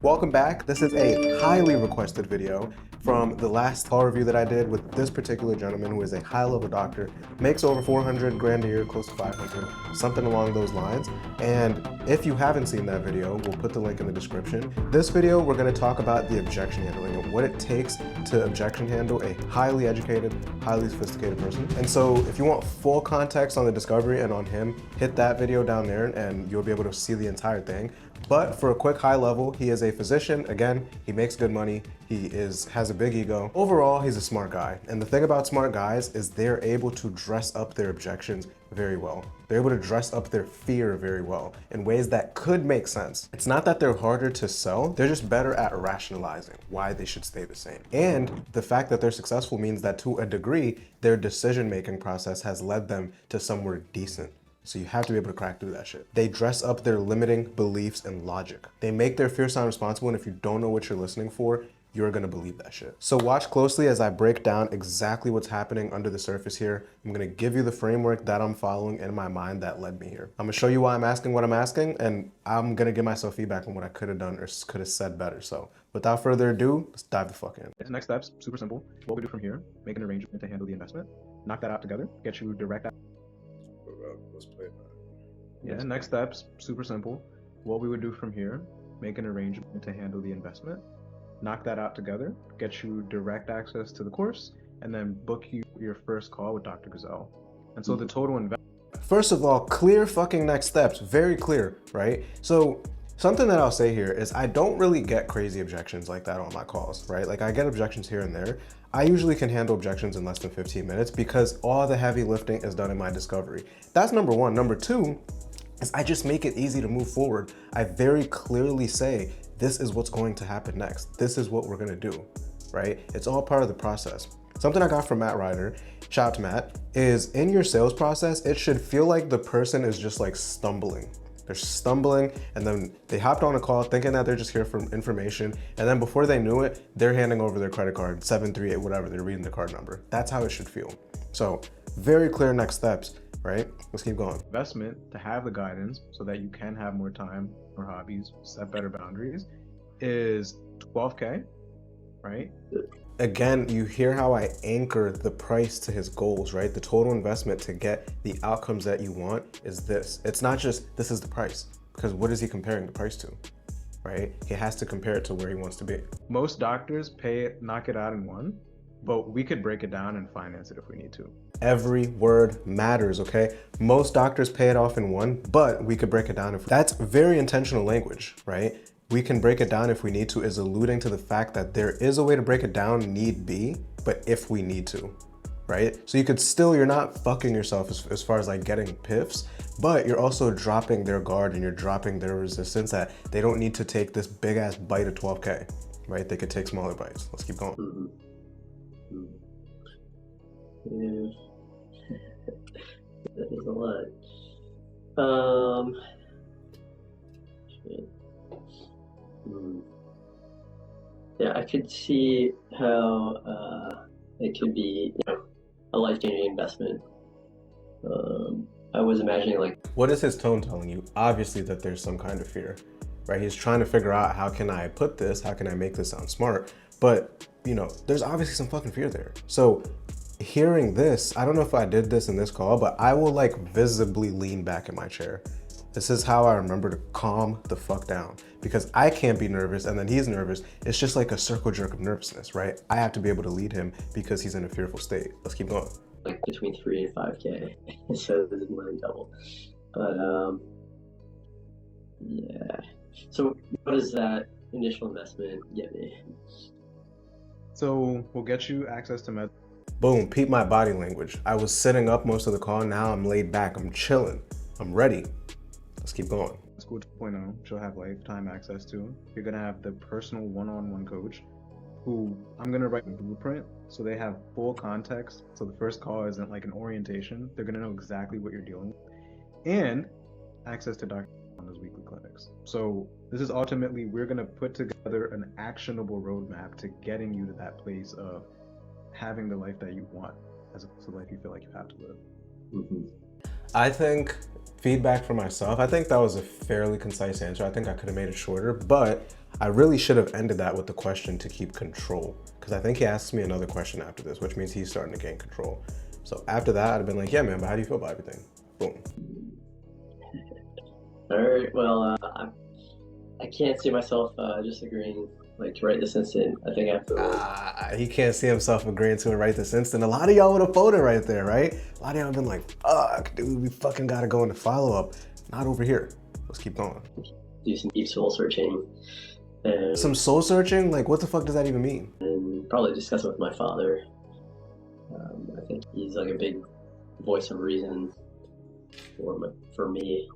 Welcome back. This is a highly requested video from the last call review that I did with this particular gentleman who is a high-level doctor, makes over 400 grand a year, close to 500, something along those lines. And if you haven't seen that video, we'll put the link in the description. This video, we're going to talk about the objection handling and what it takes to objection handle a highly educated, highly sophisticated person. And so if you want full context on the discovery and on him, hit that video down there and you'll be able to see the entire thing. But for a quick high level, he is a physician. Again, he makes good money. He has a big ego. Overall, he's a smart guy. And the thing about smart guys is they're able to dress up their objections very well. They're able to dress up their fear very well in ways that could make sense. It's not that they're harder to sell, they're just better at rationalizing why they should stay the same. And the fact that they're successful means that to a degree, their decision-making process has led them to somewhere decent. So you have to be able to crack through that shit. They dress up their limiting beliefs and logic. They make their fear sound responsible, and if you don't know what you're listening for, you're gonna believe that shit. So watch closely as I break down exactly what's happening under the surface here. I'm gonna give you the framework that I'm following in my mind that led me here. I'm gonna show you why I'm asking what I'm asking, and I'm gonna give myself feedback on what I could have done or could have said better. So without further ado, let's dive the fuck in. Next steps, super simple. What we do from here, make an arrangement to handle the investment, knock that out together, get you direct. Let's play it. Yeah, next steps, super simple. What we would do from here, make an arrangement to handle the investment, knock that out together, get you direct access to the course, and then book you your first call with Dr. Gazelle. And so the total investment. First of all, clear fucking next steps, very clear, right? So something that I'll say here is I don't really get crazy objections like that on my calls, right? Like I get objections here and there. I usually can handle objections in less than 15 minutes because all the heavy lifting is done in my discovery. That's number one. Number two is I just make it easy to move forward. I very clearly say, this is what's going to happen next. This is what we're gonna do, right? It's all part of the process. Something I got from Matt Ryder, shout out to Matt, is in your sales process, it should feel like the person is just like stumbling. They're stumbling and then they hopped on a call thinking that they're just here for information. And then before they knew it, they're handing over their credit card, 738, whatever, they're reading the card number. That's how it should feel. So very clear next steps, right? Let's keep going. Investment to have the guidance so that you can have more time for hobbies, set better boundaries, is 12K, right? Again, you hear how I anchor the price to his goals, right? The total investment to get the outcomes that you want is this. It's not just, this is the price, because what is he comparing the price to, right? He has to compare it to where he wants to be. Most doctors pay it, knock it out in one, but we could break it down and finance it if we need to. Every word matters, okay? Most doctors pay it off in one, but we could break it down. That's very intentional language, right? We can break it down if we need to is alluding to the fact that there is a way to break it down need be, but if we need to, right? So you could still, you're not fucking yourself as far as like getting piffs, but you're also dropping their guard and you're dropping their resistance that they don't need to take this big ass bite of 12K, right? They could take smaller bites. Let's keep going. Yeah. That is a lot. Shit. Yeah, I could see how it could be, a life-changing investment. I was imagining like... What is his tone telling you? Obviously that there's some kind of fear, right? He's trying to figure out how can I put this, how can I make this sound smart? But, there's obviously some fucking fear there. So hearing this, I don't know if I did this in this call, but I will like visibly lean back in my chair. This is how I remember to calm the fuck down because I can't be nervous and then he's nervous. It's just like a circle jerk of nervousness, right? I have to be able to lead him because he's in a fearful state. Let's keep going. Like between 3 and 5K, so this is more than double. But yeah. So what does that initial investment get me? So we'll get you access to med. Boom, peep my body language. I was sitting up most of the call, now I'm laid back, I'm chilling, I'm ready. Let's keep going. School 2.0, she'll have lifetime access to. You're gonna have the personal one-on-one coach who I'm gonna write a blueprint so they have full context. So the first call isn't like an orientation. They're gonna know exactly what you're dealing with. And access to Dr. on those weekly clinics. So this is ultimately, we're gonna put together an actionable roadmap to getting you to that place of having the life that you want as opposed to the life you feel like you have to live. I think feedback for myself, I think that was a fairly concise answer. I think I could have made it shorter, but I really should have ended that with the question to keep control, because I think he asks me another question after this, which means he's starting to gain control. So after that, I'd have been like, yeah, man, but how do you feel about everything? Boom. All right. Well, I can't see myself just agreeing like right this instant. I think I have to. He can't see himself agreeing to it right this instant. A lot of y'all would have voted right there, right? A lot of y'all have been like, fuck, dude, we fucking gotta go into follow-up. Not over here. Let's keep going. Do some deep soul searching. And, Some soul searching? Like, what the fuck does that even mean? and probably discuss it with my father. I think he's like a big voice of reason for me.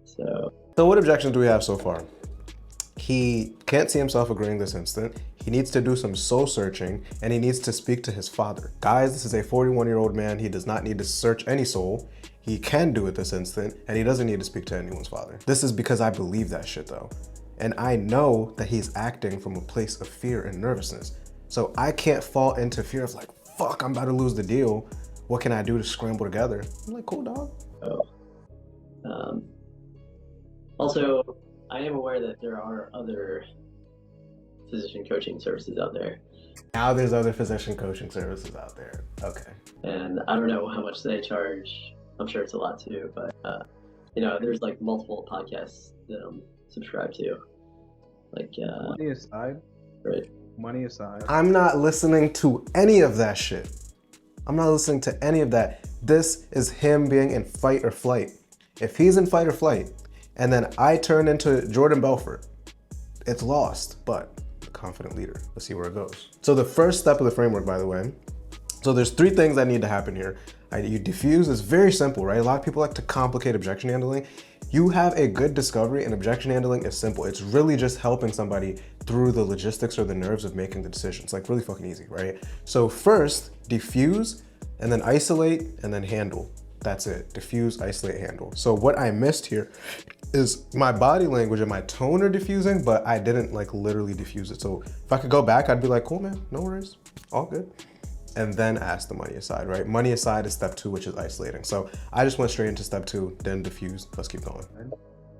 So what objections do we have so far? He can't see himself agreeing this instant. He needs to do some soul searching, and he needs to speak to his father. Guys, this is a 41-year-old man. He does not need to search any soul. He can do it this instant, and he doesn't need to speak to anyone's father. This is because I believe that shit though. And I know that he's acting from a place of fear and nervousness. So I can't fall into fear of like, fuck, I'm about to lose the deal. What can I do to scramble together? I'm like, cool, dog. also, I am aware that there are other physician coaching services out there, Now there's other physician coaching services out there. Okay. and I don't know how much they charge. I'm sure it's a lot too, but there's like multiple podcasts that I'm subscribed to. Like, Money aside, right? money aside, I'm not listening to any of that shit. I'm not listening to any of that. This is him being in fight or flight. If he's in fight or flight, and then I turn into Jordan Belfort, it's lost, but the confident leader. Let's see where it goes. So the first step of the framework, by the way, so there's 3 things that need to happen here. You diffuse is very simple, right? A lot of people like to complicate objection handling. You have a good discovery, and objection handling is simple. It's really just helping somebody through the logistics or the nerves of making the decisions. Like really fucking easy, right? So first, diffuse, and then isolate, and then handle. That's it. Diffuse, isolate, handle. So what I missed here is my body language and my tone are diffusing, but I didn't like literally diffuse it. So if I could go back, I'd be like, cool, man, no worries, all good. And then ask the money aside, right? Money aside is step 2, which is isolating. So I just went straight into step 2, then diffuse. Let's keep going.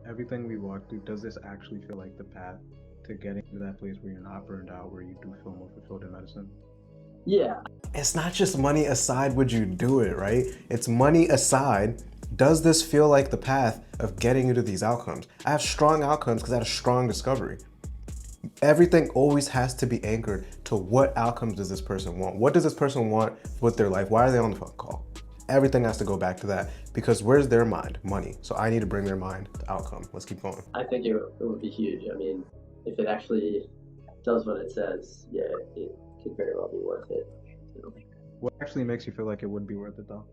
everything we walked through, does this actually feel like the path to getting to that place where you're not burned out, where you do feel more fulfilled in medicine? Yeah. It's not just money aside, would you do it, right? It's money aside. Does this feel like the path of getting you to these outcomes? I have strong outcomes because I had a strong discovery. Everything always has to be anchored to what outcomes does this person want? What does this person want with their life? Why are they on the phone call? Everything has to go back to that, because where's their mind? Money. So I need to bring their mind to outcome. Let's keep going. I think it would be huge. I mean, if it actually does what it says, yeah, it could very well be worth it. So, What actually makes you feel like it would be worth it though?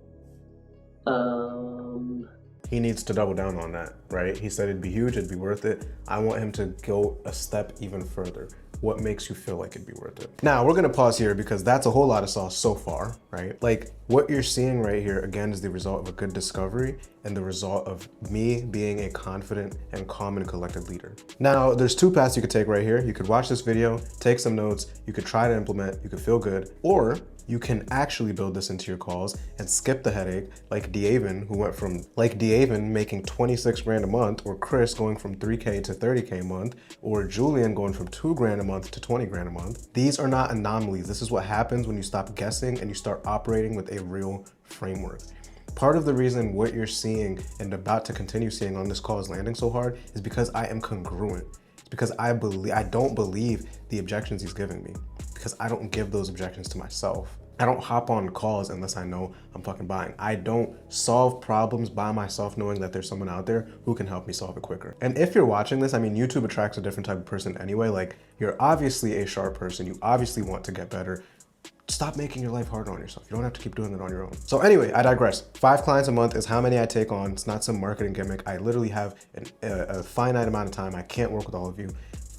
He needs to double down on that, right? He said it'd be huge, it'd be worth it. I want him to go a step even further. What makes you feel like it'd be worth it? Now, we're gonna pause here because that's a whole lot of sauce so far, right? Like, what you're seeing right here, again, is the result of a good discovery and the result of me being a confident and calm and collected leader. Now, there's 2 paths you could take right here. You could watch this video, take some notes, you could try to implement, you could feel good, or you can actually build this into your calls and skip the headache, like D'Aven, who went from, like D'Aven making 26 grand a month, or Chris going from 3K to 30K a month, or Julian going from 2 grand a month to 20 grand a month. These are not anomalies. This is what happens when you stop guessing and you start operating with a real framework. Part of the reason what you're seeing and about to continue seeing on this call is landing so hard is because I am congruent. It's because I don't believe the objections he's giving me, because I don't give those objections to myself. I don't hop on calls unless I know I'm fucking buying. I don't solve problems by myself knowing that there's someone out there who can help me solve it quicker. And if you're watching this, I mean, YouTube attracts a different type of person anyway. Like, you're obviously a sharp person. You obviously want to get better. Stop making your life harder on yourself. You don't have to keep doing it on your own. So anyway, I digress. 5 clients a month is how many I take on. It's not some marketing gimmick. I literally have a finite amount of time. I can't work with all of you.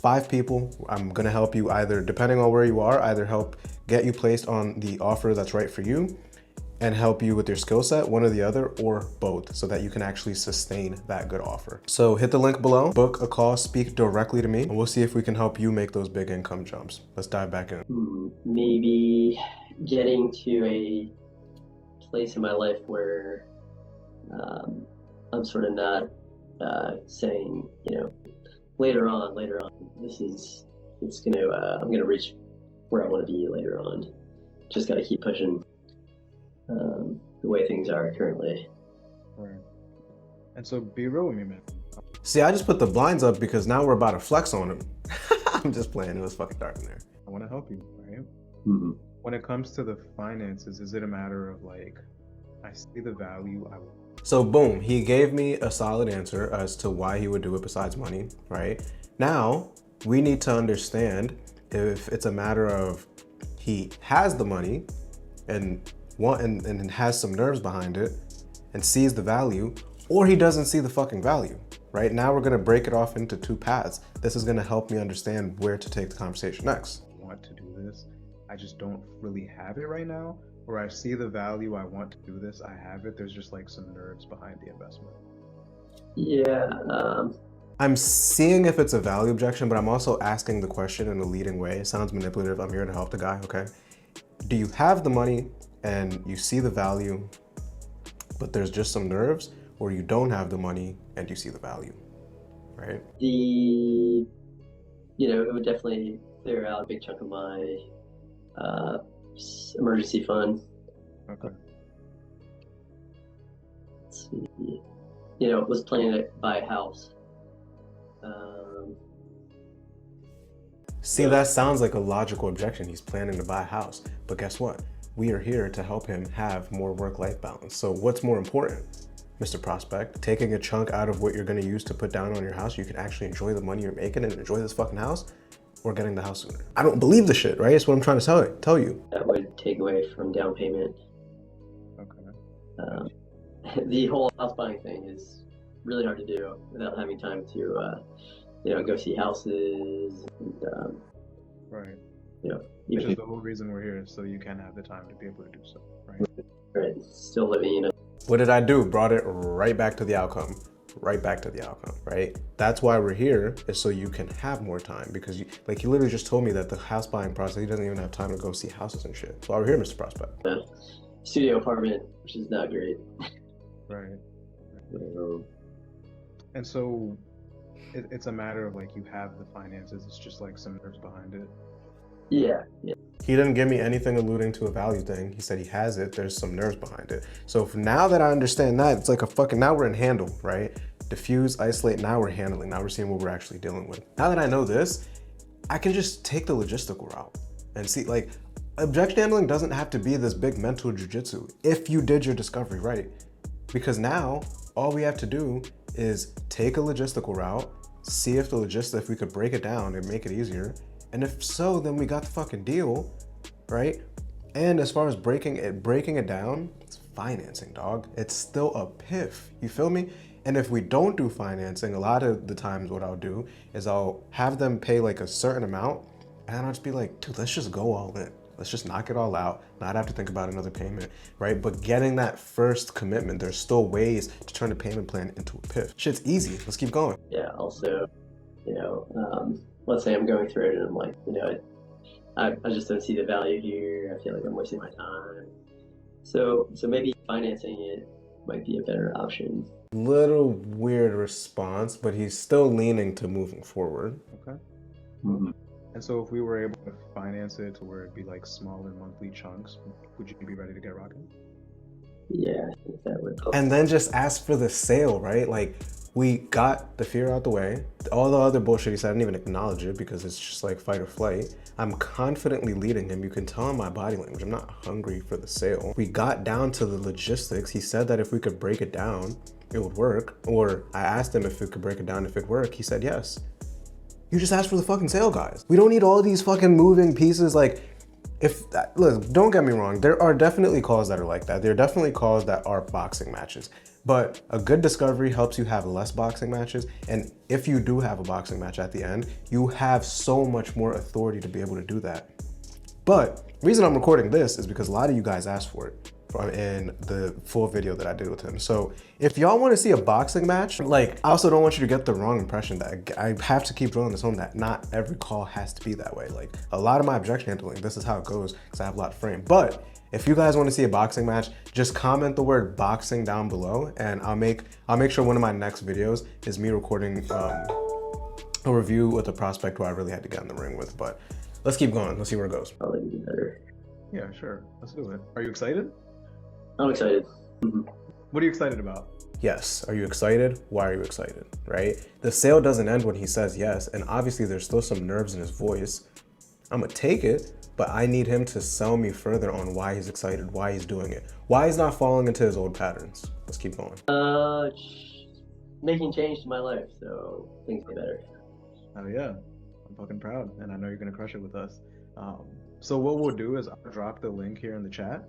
5 people, I'm gonna help you either, depending on where you are, either help get you placed on the offer that's right for you and help you with your skill set, one or the other, or both, so that you can actually sustain that good offer. So hit the link below, book a call, speak directly to me, and we'll see if we can help you make those big income jumps. Let's dive back in. maybe getting to a place in my life where I'm sort of not saying, later on, I'm gonna reach where I want to be later on. Just got to keep pushing the way things are currently. Right. And so be real with me, man. See, I just put the blinds up because now we're about to flex on him. I'm just playing. It was fucking dark in there. I want to help you, right? Mm-hmm. When it comes to the finances, is it a matter of like, I see the value, So boom, he gave me a solid answer as to why he would do it besides money, right? Now, we need to understand if it's a matter of he has the money and has some nerves behind it and sees the value, or he doesn't see the fucking value, right? Now we're gonna break it off into two paths. This is gonna help me understand where to take the conversation next. want to do this. I just don't really have it right now. Or I see the value, I want to do this, I have it. There's just like some nerves behind the investment. Yeah. I'm seeing if it's a value objection, but I'm also asking the question in a leading way. It sounds manipulative. I'm here to help the guy, okay? Do you have the money and you see the value, but there's just some nerves, or you don't have the money and you see the value, right? It would definitely clear out a big chunk of my emergency fund. Okay. Let's see. Was planning to buy a house. See, that sounds like a logical objection. He's planning to buy a house, but guess what? We are here to help him have more work-life balance. So what's more important, Mr. Prospect? Taking a chunk out of what you're gonna use to put down on your house, you can actually enjoy the money you're making and enjoy this fucking house, or getting the house sooner? I don't believe the shit, right? That's what I'm trying to tell you. That would take away from down payment. Okay. The whole house buying thing is really hard to do without having time to, go see houses and, Right. even Which is the whole reason we're here, so you can have the time to be able to do so, right? right, still living, What did I do? Brought it right back to the outcome. Right back to the outcome, right? That's why we're here, is so you can have more time, because you literally just told me that the house buying process, he doesn't even have time to go see houses and shit. So why we're here, Mr. Prospect. Studio apartment, which is not great. Right. And so it's a matter of like, you have the finances, it's just like some nerves behind it. Yeah. He didn't give me anything alluding to a value thing. He said he has it, there's some nerves behind it. So now that I understand that, it's like now we're in handle, right? Diffuse, isolate, now we're handling. Now we're seeing what we're actually dealing with. Now that I know this, I can just take the logistical route and see, like, objection handling doesn't have to be this big mental jujitsu if you did your discovery right. Because now, all we have to do is take a logistical route, see if if we could break it down and make it easier. And if so, then we got the fucking deal, right? And as far as breaking it down, it's financing, dog. It's still a piff, you feel me? And if we don't do financing, a lot of the times what I'll do is I'll have them pay like a certain amount, and I'll just be like, dude, let's just go all in. Let's just knock it all out, not have to think about another payment, right? But getting that first commitment, there's still ways to turn the payment plan into a piff. Shit's easy, let's keep going. Yeah, also, let's say I'm going through it and I'm like, I just don't see the value here. I feel like I'm wasting my time. So maybe financing it might be a better option. Little weird response, but he's still leaning to moving forward. Okay. Mm-hmm. And so if we were able to finance it to where it'd be like smaller monthly chunks, would you be ready to get rocking? Yeah, I think that would help. And then just ask for the sale, right? Like, we got the fear out the way. All the other bullshit he said, I didn't even acknowledge it because it's just like fight or flight. I'm confidently leading him. You can tell in my body language, I'm not hungry for the sale. We got down to the logistics. He said that if we could break it down, it would work. Or I asked him if we could break it down, if it worked. He said yes. You just asked for the fucking sale, guys. We don't need all these fucking moving pieces. Like, look, don't get me wrong. There are definitely calls that are like that. There are definitely calls that are boxing matches. But a good discovery helps you have less boxing matches. And if you do have a boxing match at the end, you have so much more authority to be able to do that. But the reason I'm recording this is because a lot of you guys asked for it in the full video that I did with him. So if y'all want to see a boxing match, like, I also don't want you to get the wrong impression that I have to keep drilling this home, that not every call has to be that way. Like, a lot of my objection handling, this is how it goes because I have a lot of frame. But if you guys want to see a boxing match, just comment the word boxing down below, and I'll make sure one of my next videos is me recording a review with a prospect who I really had to get in the ring with, but let's keep going. Let's see where it goes. Probably be better. Yeah, sure. Let's do it. Are you excited? I'm excited. What are you excited about? Yes. Are you excited? Why are you excited, right? The sale doesn't end when he says yes, and obviously there's still some nerves in his voice. I'm gonna take it, but I need him to sell me further on why he's excited, why he's doing it, why he's not falling into his old patterns. Let's keep going. Making change to my life, so things get better. Oh yeah, I'm fucking proud, and I know you're gonna crush it with us. So what we'll do is I'll drop the link here in the chat,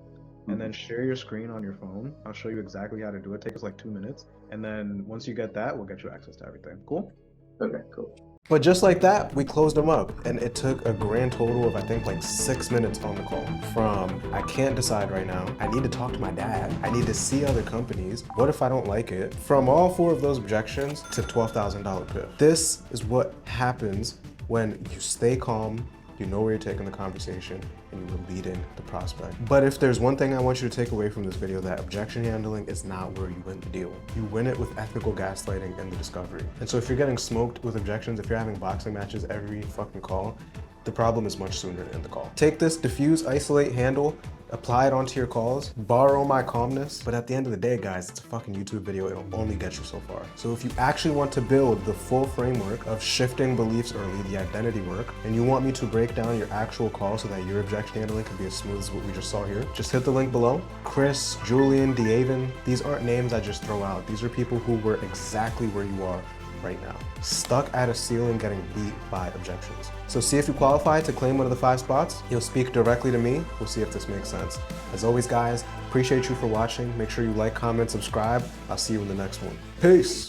and then share your screen on your phone. I'll show you exactly how to do it. Take us like 2 minutes, and then once you get that, we'll get you access to everything. Cool? Okay, cool. But just like that, we closed him up, and it took a grand total of, I think, like 6 minutes on the call. From, I can't decide right now, I need to talk to my dad, I need to see other companies, what if I don't like it? From all 4 of those objections to $12,000 pitch. This is what happens when you stay calm, you know where you're taking the conversation, and you will lead in the prospect. But if there's one thing I want you to take away from this video, that objection handling is not where you win the deal. You win it with ethical gaslighting and the discovery. And so if you're getting smoked with objections, if you're having boxing matches every fucking call, the problem is much sooner in the call. Take this Diffuse Isolate Handle, apply it onto your calls, borrow my calmness, but at the end of the day, guys, it's a fucking YouTube video. It'll only get you so far. So if you actually want to build the full framework of shifting beliefs early, the identity work, and you want me to break down your actual call so that your objection handling can be as smooth as what we just saw here, just hit the link below. Chris, Julian, Deaven, these aren't names I just throw out. These are people who were exactly where you are right now, stuck at a ceiling getting beat by objections. So see if you qualify to claim one of the 5 spots. You'll speak directly to me. We'll see if this makes sense. As always, guys, appreciate you for watching. Make sure you like, comment, subscribe. I'll see you in the next one. Peace.